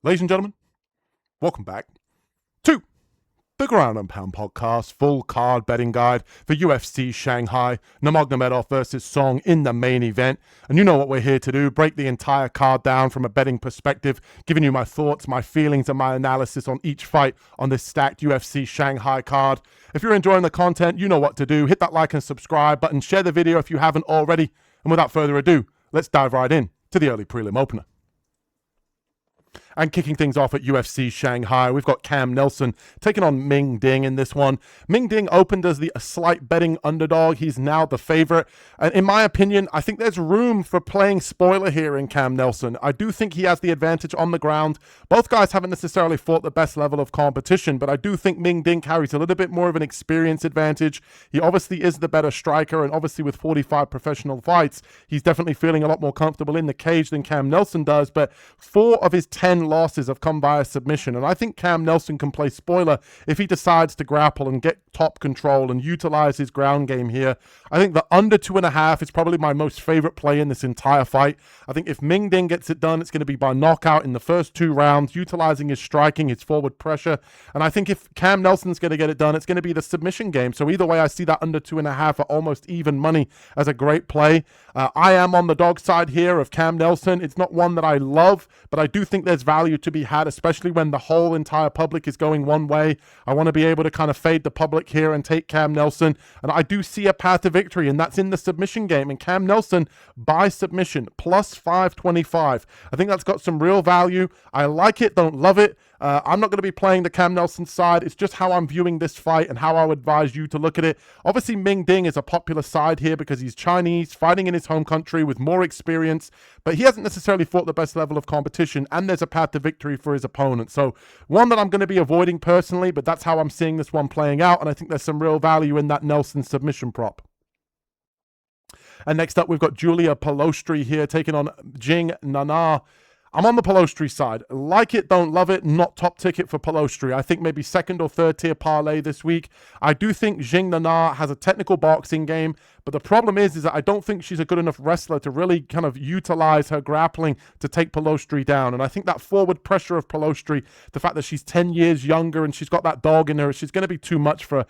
Ladies and gentlemen, welcome back to the Ground and Pound Podcast, full card betting guide for UFC Shanghai, Nurmagomedov versus Song in the main event. And you know what we're here to do, break the entire card down from a betting perspective, giving you my thoughts, my feelings, and my analysis on each fight on this stacked UFC Shanghai card. If you're enjoying the content, you know what to do. Hit that like and subscribe button, share the video if you haven't already. And without further ado, let's dive right in to the early prelim opener. And kicking things off at UFC Shanghai, we've got Cam Nelson taking on Ming Ding in this one. Ming Ding opened as the slight betting underdog. He's now the favorite. And in my opinion, I think there's room for playing spoiler here in Cam Nelson. I do think he has the advantage on the ground. Both guys haven't necessarily fought the best level of competition, but I do think Ming Ding carries a little bit more of an experience advantage. He obviously is the better striker, and obviously with 45 professional fights, he's definitely feeling a lot more comfortable in the cage than Cam Nelson does. But 4 of his 10 losses have come via submission, and I think Cam Nelson can play spoiler if he decides to grapple and get top control and utilize his ground game here. I think the under 2.5 is probably my most favorite play in this entire fight. I think if Ming Ding gets it done, it's going to be by knockout in the first 2 rounds, utilizing his striking, his forward pressure. And I think if Cam Nelson's going to get it done, it's going to be the submission game. So either way, I see that under 2.5 at almost even money as a great play. I am on the dog side here of Cam Nelson. It's not one that I love, but I do think there's value to be had, especially when the whole entire public is going one way. I want to be able to kind of fade the public here and take Cam Nelson. And I do see a path to victory, and that's in the submission game. And Cam Nelson by submission, plus 525. I think that's got some real value. I like it, don't love it. I'm not going to be playing the Cam Nelson side. It's just how I'm viewing this fight and how I would advise you to look at it. Obviously, Ming Ding is a popular side here because he's Chinese, fighting in his home country with more experience, but he hasn't necessarily fought the best level of competition, and there's a path to victory for his opponent. So one that I'm going to be avoiding personally, but that's how I'm seeing this one playing out, and I think there's some real value in that Nelson submission prop. And next up, we've got Julia Palostri here taking on Jing Nana. I'm on the Palostri side. Like it, don't love it. Not top ticket for Palostri. I think maybe second or third tier parlay this week. I do think Jing Nana has a technical boxing game, but the problem is that I don't think she's a good enough wrestler to really kind of utilize her grappling to take Palostri down. And I think that forward pressure of Palostri, the fact that she's 10 years younger and she's got that dog in her, she's going to be too much for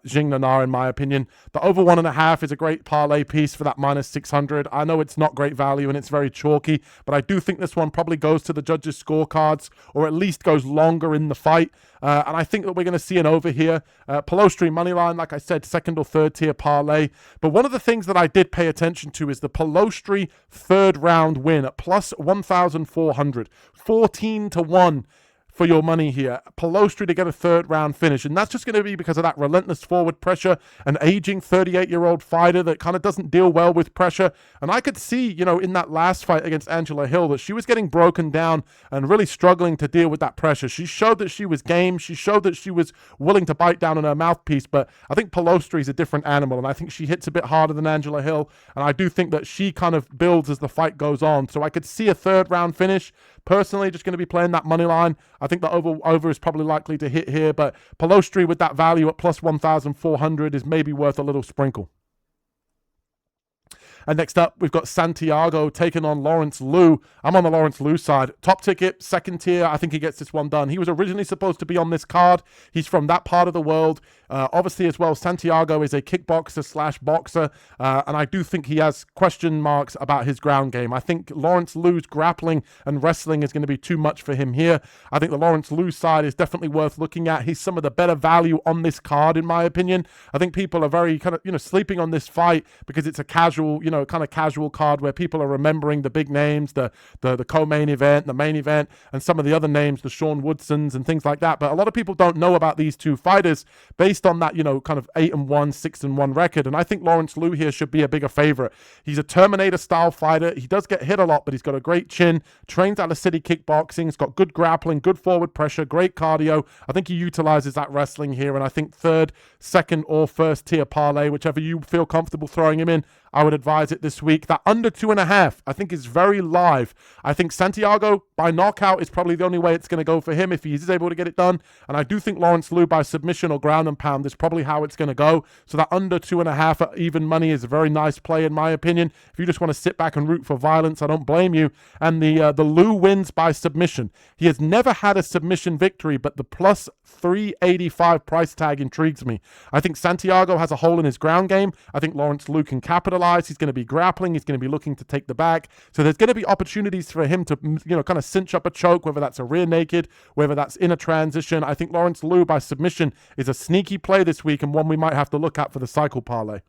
Jing Nana, in my opinion. The over 1.5 is a great parlay piece for that minus 600. I know it's not great value and it's very chalky, but I do think this one probably goes to the judges' scorecards, or at least goes longer in the fight. And I think that we're going to see an over here. Palostri moneyline, like I said, second or third tier parlay. But one of the things that I did pay attention to is the Palostri third round win at plus 1,400, 14-1. For your money here. Palostri to get a third round finish. And that's just going to be because of that relentless forward pressure, an aging 38-year-old fighter that kind of doesn't deal well with pressure. And I could see, in that last fight against Angela Hill that she was getting broken down and really struggling to deal with that pressure. She showed that she was game. She showed that she was willing to bite down on her mouthpiece. But I think Palostri is a different animal. And I think she hits a bit harder than Angela Hill. And I do think that she kind of builds as the fight goes on. So I could see a third round finish. Personally, just going to be playing that money line. I think the over is probably likely to hit here, but Palostri with that value at plus 1,400 is maybe worth a little sprinkle. And next up, we've got Santiago taking on Lawrence Liu. I'm on the Lawrence Liu side. Top ticket, second tier. I think he gets this one done. He was originally supposed to be on this card. He's from that part of the world. Obviously, as well, Santiago is a kickboxer / boxer, and I do think he has question marks about his ground game. I think Lawrence Liu's grappling and wrestling is going to be too much for him here. I think the Lawrence Liu side is definitely worth looking at. He's some of the better value on this card, in my opinion. I think people are very kind of, sleeping on this fight because it's a casual, kind of casual card where people are remembering the big names, the co-main event, the main event, and some of the other names, the Sean Woodsons and things like that. But a lot of people don't know about these two fighters based on that, kind of 8-1, 6-1 record. And I think Lawrence Liu here should be a bigger favorite. He's a Terminator-style fighter. He does get hit a lot, but he's got a great chin, trains out of city kickboxing, he's got good grappling, good forward pressure, great cardio. I think he utilizes that wrestling here, and I think third, second, or first tier parlay, whichever you feel comfortable throwing him in, I would advise it this week. That under 2.5, I think, is very live. I think Santiago by knockout is probably the only way it's going to go for him if he is able to get it done. And I do think Lawrence Liu by submission or ground and pound is probably how it's going to go. So that under 2.5 at even money is a very nice play in my opinion. If you just want to sit back and root for violence, I don't blame you. And the Liu wins by submission. He has never had a submission victory, but the plus 385 price tag intrigues me. I think Santiago has a hole in his ground game. I think Lawrence Liu can capitalize. He's going to be grappling. He's going to be looking to take the back. So there's going to be opportunities for him to, kind of cinch up a choke, whether that's a rear naked, whether that's in a transition. I think Lawrence Liu by submission is a sneaky play this week and one we might have to look at for the cycle parlay.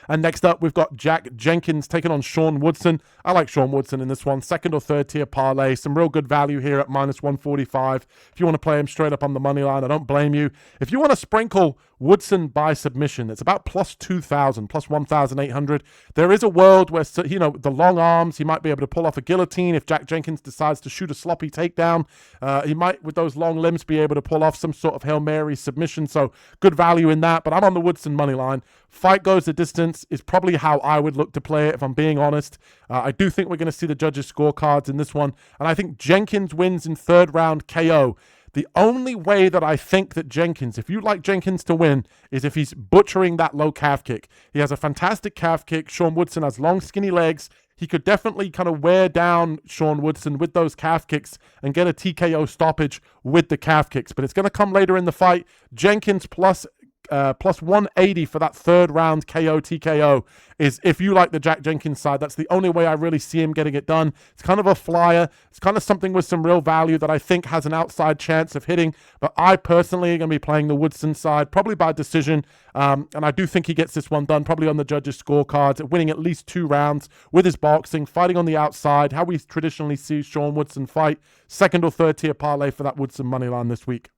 And next up, we've got Jenkins taking on Sean Woodson. I like Sean Woodson in this one. Second or third tier parlay. Some real good value here at minus 145. If you want to play him straight up on the money line, I don't blame you. If you want to sprinkle Woodson by submission, it's about plus 2,000, plus 1,800. There is a world where, the long arms, he might be able to pull off a guillotine if Jenkins decides to shoot a sloppy takedown. He might, with those long limbs, be able to pull off some sort of Hail Mary submission. So good value in that. But I'm on the Woodson money line. Fight goes the distance is probably how I would look to play it, if I'm being honest. I do think we're going to see the judges' scorecards in this one. And I think Jenkins wins in third round KO. The only way that I think that Jenkins, if you like Jenkins to win, is if he's butchering that low calf kick. He has a fantastic calf kick. Sean Woodson has long, skinny legs. He could definitely kind of wear down Sean Woodson with those calf kicks and get a TKO stoppage with the calf kicks. But it's going to come later in the fight. Jenkins plus 180 for that third round KO TKO is, if you like the Jack Jenkins side, that's the only way I really see him getting it done. It's kind of a flyer. It's kind of something with some real value that I think has an outside chance of hitting. But I personally am going to be playing the Woodson side, probably by decision. And I do think he gets this one done, probably on the judges' scorecards, winning at least 2 rounds with his boxing, fighting on the outside, how we traditionally see Sean Woodson fight. Second or third tier parlay for that Woodson money line this week.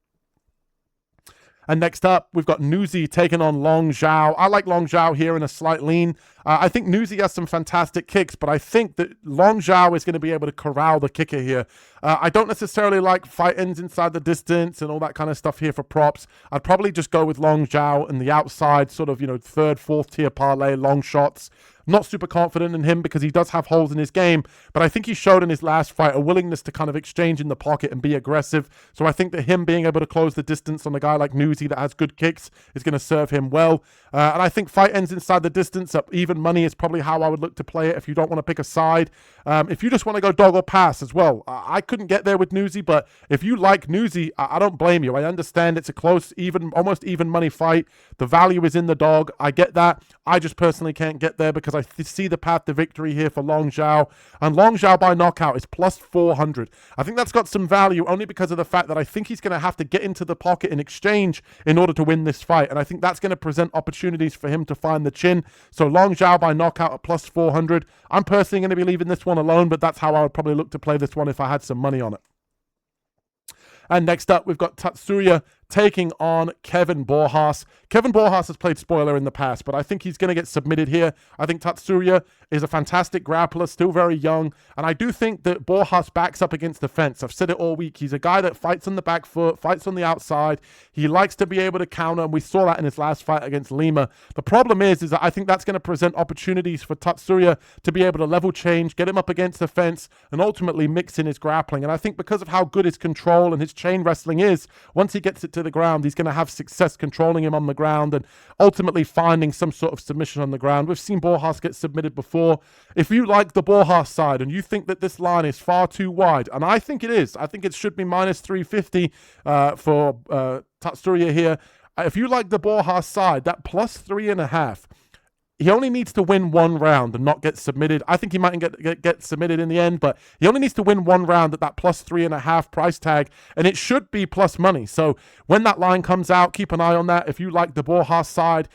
And next up, we've got Newsy taking on Long Zhao. I like Long Zhao here in a slight lean. I think Newsy has some fantastic kicks, but I think that Long Zhao is going to be able to corral the kicker here. I don't necessarily like fight ends inside the distance and all that kind of stuff here for props. I'd probably just go with Long Zhao and the outside sort of, third, fourth tier parlay, long shots. Not super confident in him because he does have holes in his game, but I think he showed in his last fight a willingness to kind of exchange in the pocket and be aggressive. So I think that him being able to close the distance on a guy like Newsy that has good kicks is going to serve him well. And I think fight ends inside the distance up even money is probably how I would look to play it if you don't want to pick a side. If you just want to go dog or pass as well, I couldn't get there with Newsy, but if you like Newsy, I don't blame you. I understand it's a close, almost even money fight. The value is in the dog. I get that. I just personally can't get there because I see the path to victory here for Long Zhao. And Long Zhao by knockout is plus 400. I think that's got some value only because of the fact that I think he's going to have to get into the pocket in exchange in order to win this fight. And I think that's going to present opportunities for him to find the chin. So Long Zhao by knockout at plus 400. I'm personally going to be leaving this one alone, but that's how I would probably look to play this one if I had some money on it. And next up, we've got Tsuruya taking on Kevin Borjas. Kevin Borjas has played spoiler in the past, but I think he's going to get submitted here. I think Tsuruya is a fantastic grappler, still very young, and I do think that Borjas backs up against the fence. I've said it all week. He's a guy that fights on the back foot, fights on the outside. He likes to be able to counter, and we saw that in his last fight against Lima. The problem is that I think that's going to present opportunities for Tsuruya to be able to level change, get him up against the fence, and ultimately mix in his grappling. And I think because of how good his control and his chain wrestling is, once he gets it to the ground, he's going to have success controlling him on the ground and ultimately finding some sort of submission on the ground. We've seen Borjas get submitted before. If you like the Borjas side and you think that this line is far too wide, and I think it is, I think it should be minus 350 for Tsuruya here. If you like the Borjas side, that plus 3.5, he only needs to win 1 round and not get submitted. I think he might get submitted in the end, but he only needs to win 1 round at that plus 3.5 price tag, and it should be plus money. So when that line comes out, keep an eye on that. If you like the Borjas side,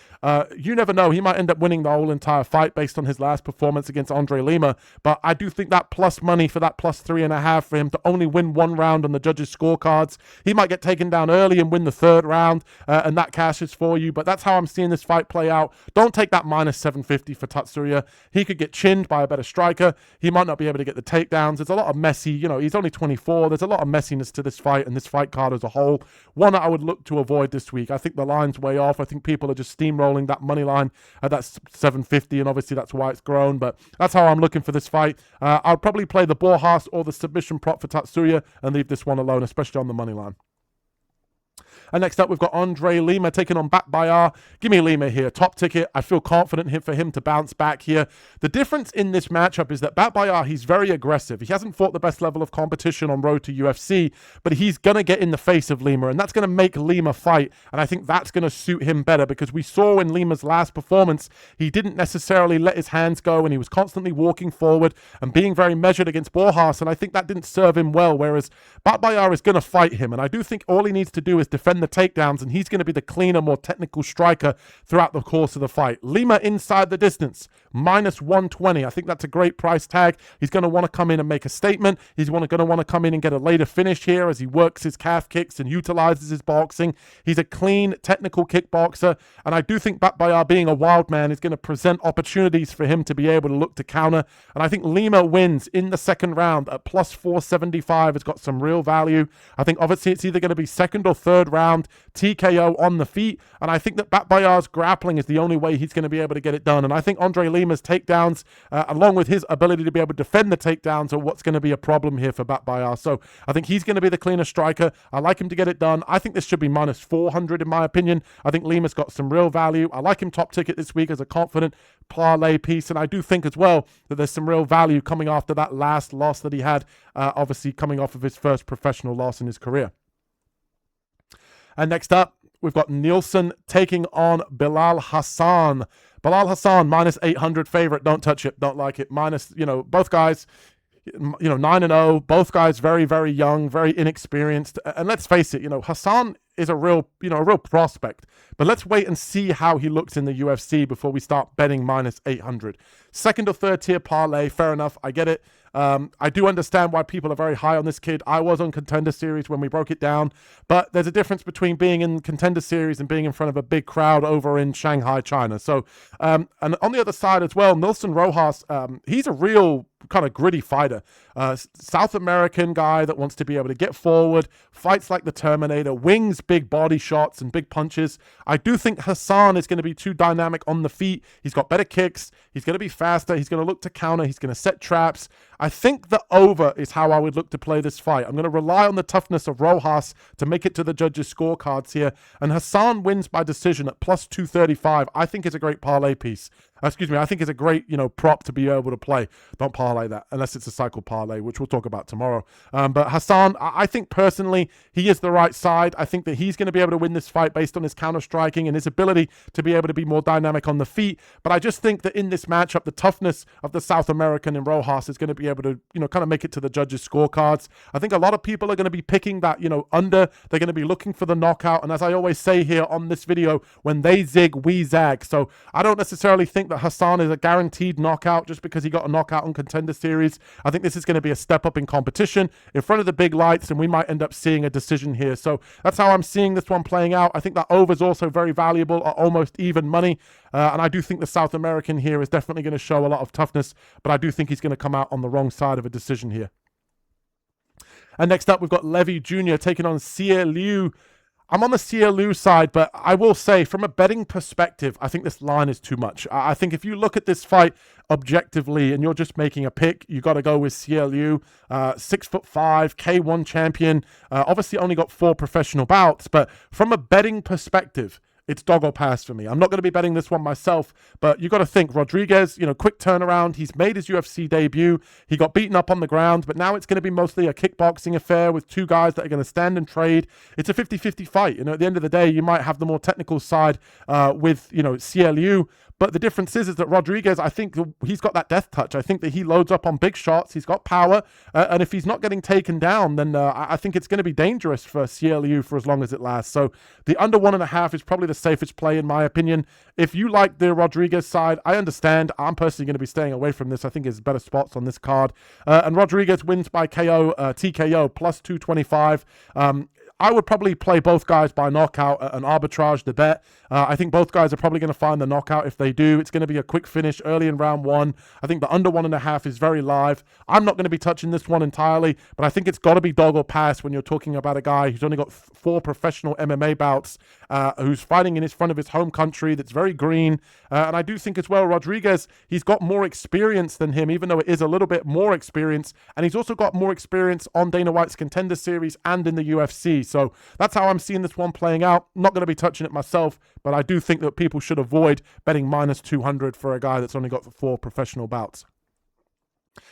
you never know. He might end up winning the whole entire fight based on his last performance against Andre Lima, but I do think that plus money for that plus 3.5 for him to only win 1 round on the judges' scorecards. He might get taken down early and win the 3rd round, and that cashes for you, but that's how I'm seeing this fight play out. Don't take that minus minus 750 for Tsuruya. He could get chinned by a better striker. He might not be able to get the takedowns. There's a lot of messy, he's only 24. There's a lot of messiness to this fight and this fight card as a whole. One that I would look to avoid this week. I think the line's way off. I think people are just steamrolling that money line at that 750, and obviously that's why it's grown. But that's how I'm looking for this fight. I'll probably play the Borjas or the submission prop for Tsuruya and leave this one alone, especially on the money line. And next up, we've got Andre Lima taking on Batar. Give me Lima here. Top ticket. I feel confident for him to bounce back here. The difference in this matchup is that Batar, he's very aggressive. He hasn't fought the best level of competition on road to UFC, but he's going to get in the face of Lima, and that's going to make Lima fight. And I think that's going to suit him better, because we saw in Lima's last performance, he didn't necessarily let his hands go, and he was constantly walking forward and being very measured against Borjas, and I think that didn't serve him well, whereas Batar is going to fight him, and I do think all he needs to do is defend the takedowns, and he's going to be the cleaner, more technical striker throughout the course of the fight. Lima inside the distance, minus 120. I think that's a great price tag. He's going to want to come in and make a statement. He's going to want to come in and get a later finish here as he works his calf kicks and utilizes his boxing. He's a clean, technical kickboxer, and I do think Batar, being a wild man, is going to present opportunities for him to be able to look to counter, and I think Lima wins in the second round at plus 475. Has got some real value. I think obviously it's either going to be second or third round TKO on the feet, and I think that Batar's grappling is the only way he's going to be able to get it done, and I think Andre Lima's takedowns, along with his ability to be able to defend the takedowns, are what's going to be a problem here for Batar. So I think he's going to be the cleaner striker. I like him to get it done. I think this should be minus 400 in my opinion. I think Lima's got some real value. I like him top ticket this week as a confident parlay piece, and I do think as well that there's some real value coming after that last loss that he had, obviously coming off of his first professional loss in his career. And next up, we've got Nielsen taking on Belal Hassan. Belal Hassan, minus 800 favorite. Don't touch it. Don't like it. Minus, both guys, 9-0. Both guys very, very young, very inexperienced. And let's face it, Hassan is a real prospect. But let's wait and see how he looks in the UFC before we start betting minus 800. Second or third tier parlay, fair enough. I get it. I do understand why people are very high on this kid. I was on Contender Series when we broke it down, but there's a difference between being in Contender Series and being in front of a big crowd over in Shanghai, China. So, and on the other side as well, Nilson Rojas, he's a real kind of gritty fighter. South American guy that wants to be able to get forward, fights like the Terminator, wings big body shots and big punches. I do think Hassan is going to be too dynamic on the feet. He's got better kicks. He's going to be faster. He's going to look to counter. He's going to set traps. I think the over is how I would look to play this fight. I'm going to rely on the toughness of Rojas to make it to the judges' scorecards here. And Hassan wins by decision at plus 235. I think is a great parlay piece. I think it's a great, prop to be able to play. Don't parlay that unless it's a cycle parlay, which we'll talk about tomorrow. But Hassan, I think personally, he is the right side. I think that he's going to be able to win this fight based on his counter-striking and his ability to be able to be more dynamic on the feet. But I just think that in this matchup, the toughness of the South American and Rojas is going to be able to, kind of make it to the judges' scorecards. I think a lot of people are going to be picking that, under. They're going to be looking for the knockout. And as I always say here on this video, when they zig, we zag. So I don't necessarily think that Hassan is a guaranteed knockout just because he got a knockout on Contender Series. I think this is going to be a step up in competition in front of the big lights, and we might end up seeing a decision here. So that's how I'm seeing this one playing out. I think that over is also very valuable at almost even money. And I do think the South American here is definitely going to show a lot of toughness, but I do think he's going to come out on the wrong side of a decision here. And next up, we've got Levy Jr. taking on Sieru. I'm on the Sieru side, but I will say from a betting perspective, I think this line is too much. I think if you look at this fight objectively and you're just making a pick, you got to go with Sieru, 6'5", K1 champion, obviously only got 4 professional bouts, but from a betting perspective, it's dog or pass for me. I'm not going to be betting this one myself, but you got to think Rodriguez, quick turnaround. He's made his UFC debut. He got beaten up on the ground, but now it's going to be mostly a kickboxing affair with 2 guys that are going to stand and trade. It's a 50-50 fight. At the end of the day, you might have the more technical side with, Sieru. But the difference is that Rodriguez, I think he's got that death touch. I think that he loads up on big shots. He's got power. And if he's not getting taken down, then I think it's going to be dangerous for Sieru for as long as it lasts. So the under 1.5 is probably the safest play in my opinion. If you like the Rodriguez side, I understand. I'm personally going to be staying away from this. I think there's better spots on this card. And Rodriguez wins by KO, TKO, plus 225. I would probably play both guys by knockout and arbitrage the bet. I think both guys are probably going to find the knockout. If they do, it's going to be a quick finish early in round 1. I think the under 1.5 is very live. I'm not going to be touching this one entirely, but I think it's got to be dog or pass when you're talking about a guy who's only got 4 professional MMA bouts, who's fighting in front of his home country, that's very green. And I do think as well, Rodriguez, he's got more experience than him, even though it is a little bit more experience. And he's also got more experience on Dana White's Contender Series and in the UFC. So that's how I'm seeing this one playing out. I'm not going to be touching it myself, but I do think that people should avoid betting minus 200 for a guy that's only got 4 professional bouts.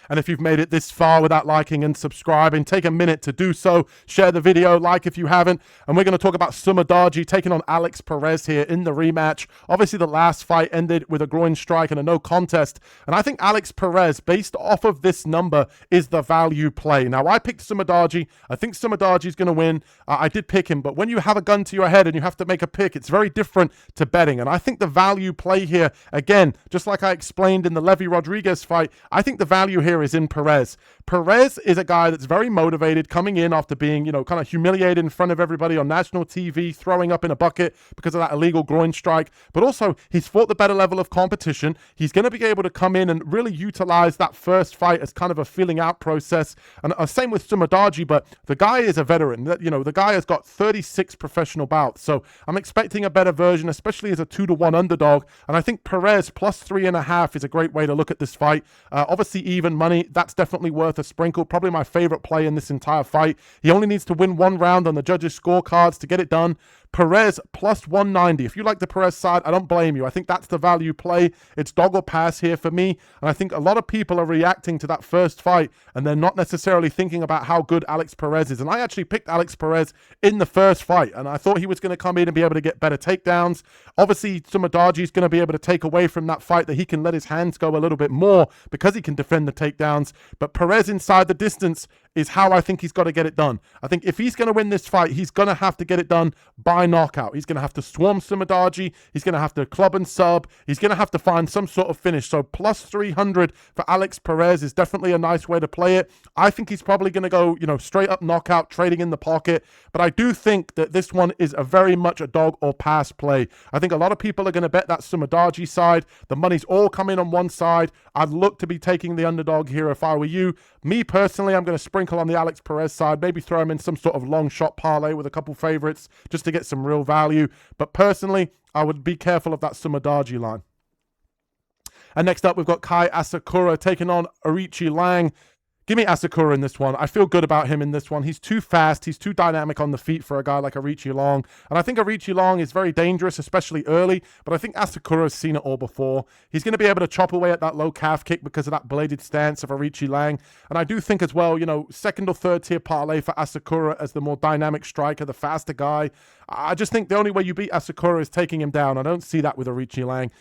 And if you've made it this far without liking and subscribing, take a minute to do so. Share the video, like if you haven't. And we're going to talk about Sumadaji taking on Alex Perez here in the rematch. Obviously, the last fight ended with a groin strike and a no contest. And I think Alex Perez, based off of this number, is the value play. Now, I picked Sumadaji. I think Sumadaji is going to win. I did pick him. But when you have a gun to your head and you have to make a pick, it's very different to betting. And I think the value play here, again, just like I explained in the Levy Rodriguez fight, I think the value here is in Perez. Perez is a guy that's very motivated, coming in after being, kind of humiliated in front of everybody on national TV, throwing up in a bucket because of that illegal groin strike. But also, he's fought the better level of competition. He's going to be able to come in and really utilize that first fight as kind of a feeling out process. And same with Sumadaji, but the guy is a veteran. The guy has got 36 professional bouts. So I'm expecting a better version, especially as a 2-1 underdog. And I think Perez plus 3.5 is a great way to look at this fight. Obviously, even money, that's definitely worth a sprinkle. Probably my favorite play in this entire fight. He only needs to win 1 round on the judges' scorecards to get it done. Perez plus 190. If you like the Perez side, I don't blame you. I think that's the value play. It's dog or pass here for me. And I think a lot of people are reacting to that first fight and they're not necessarily thinking about how good Alex Perez is. And I actually picked Alex Perez in the first fight. And I thought he was going to come in and be able to get better takedowns. Obviously, Sumadaji is going to be able to take away from that fight that he can let his hands go a little bit more because he can defend the takedowns. But Perez inside the distance is how I think he's got to get it done. I think if he's going to win this fight, he's going to have to get it done by knockout. He's going to have to swarm Sumadaji. He's going to have to club and sub. He's going to have to find some sort of finish. So plus 300 for Alex Perez is definitely a nice way to play it. I think he's probably going to go, straight up knockout, trading in the pocket. But I do think that this one is a very much a dog or pass play. I think a lot of people are going to bet that Sumadaji side. The money's all coming on one side. I'd look to be taking the underdog here if I were you. Me personally, I'm going to sprinkle on the Alex Perez side, maybe throw him in some sort of long shot parlay with a couple favorites just to get some real value. But personally, I would be careful of that Sumadaji line. And next up, we've got Kai Asakura taking on Arichi Lang. Give me Asakura in this one. I feel good about him in this one. He's too fast. He's too dynamic on the feet for a guy like Arichi Long. And I think Arichi Long is very dangerous, especially early. But I think Asakura has seen it all before. He's going to be able to chop away at that low calf kick because of that bladed stance of Arichi Lang. And I do think as well, second or third tier parlay for Asakura as the more dynamic striker, the faster guy. I just think the only way you beat Asakura is taking him down. I don't see that with Arichi Lang.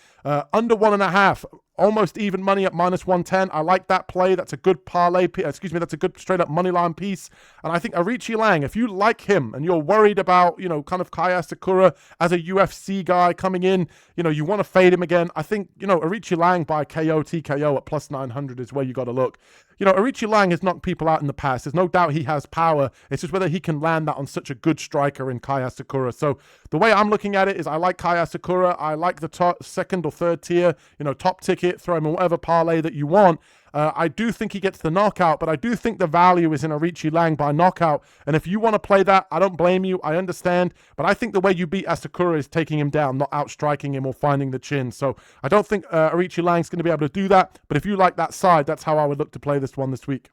Under 1.5. Almost even money at minus 110. I like that play. That's a good parlay. That's a good straight up money line piece. And I think Arichi Lang, if you like him and you're worried about, kind of Kai Asakura as a UFC guy coming in, you want to fade him again. I think, Arichi Lang by KO, TKO at plus 900 is where you got to look. Arichi Lang has knocked people out in the past. There's no doubt he has power. It's just whether he can land that on such a good striker in Kai Asakura. So the way I'm looking at it is I like Kai Asakura. I like the top, second or third tier, top ticket, throw him in whatever parlay that you want. I do think he gets the knockout, but I do think the value is in Arichi Lang by knockout. And if you want to play that, I don't blame you. I understand. But I think the way you beat Asakura is taking him down, not outstriking him or finding the chin. So I don't think Arichi Lang's going to be able to do that. But if you like that side, that's how I would look to play this one this week.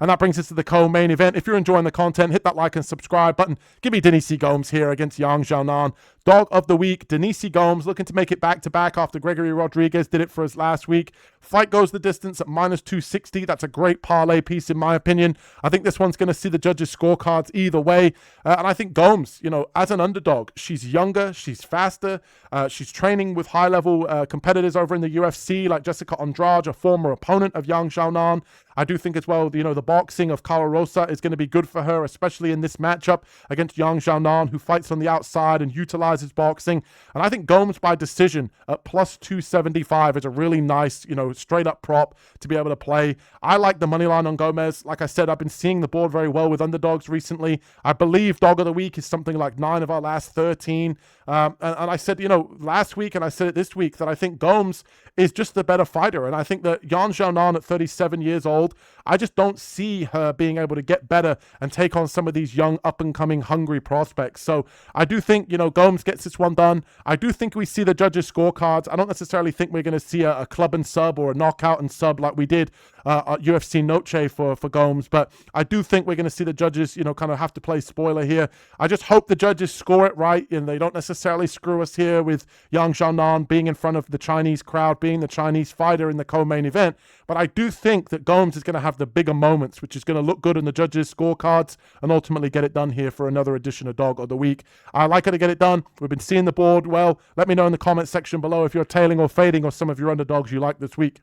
And that brings us to the co-main event. If you're enjoying the content, hit that like and subscribe button. Give me Denise Gomes here against Yang Xiaonan. Dog of the week, Denise Gomes, looking to make it back-to-back after Gregory Rodriguez did it for us last week. Fight goes the distance at minus 260. That's a great parlay piece in my opinion. I think this one's going to see the judges' scorecards either way. And I think Gomes, as an underdog, she's younger, she's faster. She's training with high-level competitors over in the UFC like Jessica Andrade, a former opponent of Yang Xiaonan. I do think as well, the boxing of Cara Rosa is going to be good for her, especially in this matchup against Yang Xiaonan, who fights on the outside and utilizes emphasizes boxing. And I think Gomes by decision at plus 275 is a really nice, straight up prop to be able to play. I like the money line on Gomes. Like I said, I've been seeing the board very well with underdogs recently. I believe dog of the week is something like 9 of our last 13. And I said, last week, and I said it this week, that I think Gomes is just the better fighter. And I think that Xiaan at 37 years old, I just don't see her being able to get better and take on some of these young, up-and-coming, hungry prospects. So I do think, Gomes gets this one done. I do think we see the judges' scorecards. I don't necessarily think we're going to see a club and sub or a knockout and sub like we did at UFC Noche for Gomes. But I do think we're going to see the judges, kind of have to play spoiler here. I just hope the judges score it right and they don't necessarily screw us here with Xiaan being in front of the Chinese crowd, being the Chinese fighter in the co-main event. But I do think that Gomes is going to have the bigger moments, which is going to look good in the judges' scorecards and ultimately get it done here for another edition of Dog of the Week. I like her to get it done. We've been seeing the board well. Let me know in the comment section below if you're tailing or fading or some of your underdogs you like this week.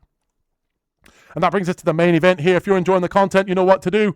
And that brings us to the main event here. If you're enjoying the content, you know what to do.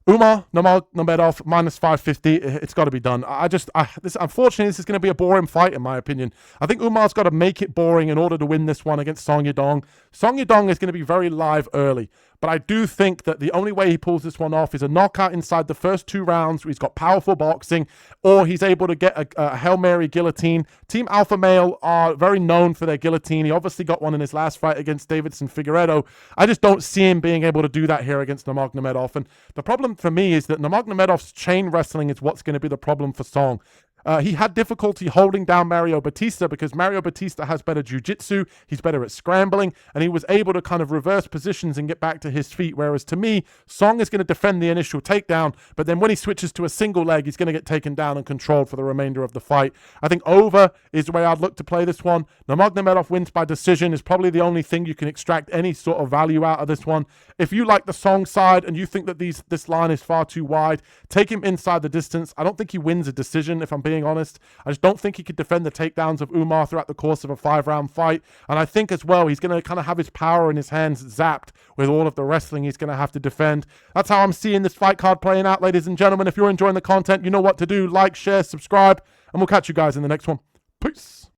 Nurmagomedov minus 550. It's got to be done. Unfortunately, this is going to be a boring fight in my opinion. I think Umar's got to make it boring in order to win this one against Song Yadong. Song Yadong is going to be very live early. But I do think that the only way he pulls this one off is a knockout inside the first 2 rounds where he's got powerful boxing, or he's able to get a Hail Mary guillotine. Team Alpha Male are very known for their guillotine. He obviously got one in his last fight against Davidson Figueiredo. I just don't see him being able to do that here against Nurmagomedov. And the problem for me is that Nurmagomedov's chain wrestling is what's going to be the problem for Song. He had difficulty holding down Mario Batista because Mario Batista has better jiu-jitsu, he's better at scrambling, and he was able to kind of reverse positions and get back to his feet. Whereas to me, Song is going to defend the initial takedown, but then when he switches to a single leg, he's going to get taken down and controlled for the remainder of the fight. I think over is the way I'd look to play this one. Nurmagomedov wins by decision is probably the only thing you can extract any sort of value out of this one. If you like the Song side and you think that this line is far too wide, take him inside the distance. I don't think he wins a decision, if I'm being honest. I just don't think he could defend the takedowns of Umar throughout the course of a 5-round fight. And I think as well, he's going to kind of have his power in his hands zapped with all of the wrestling he's going to have to defend. That's how I'm seeing this fight card playing out, ladies and gentlemen. If you're enjoying the content, you know what to do. Like, share, subscribe, and we'll catch you guys in the next one. Peace.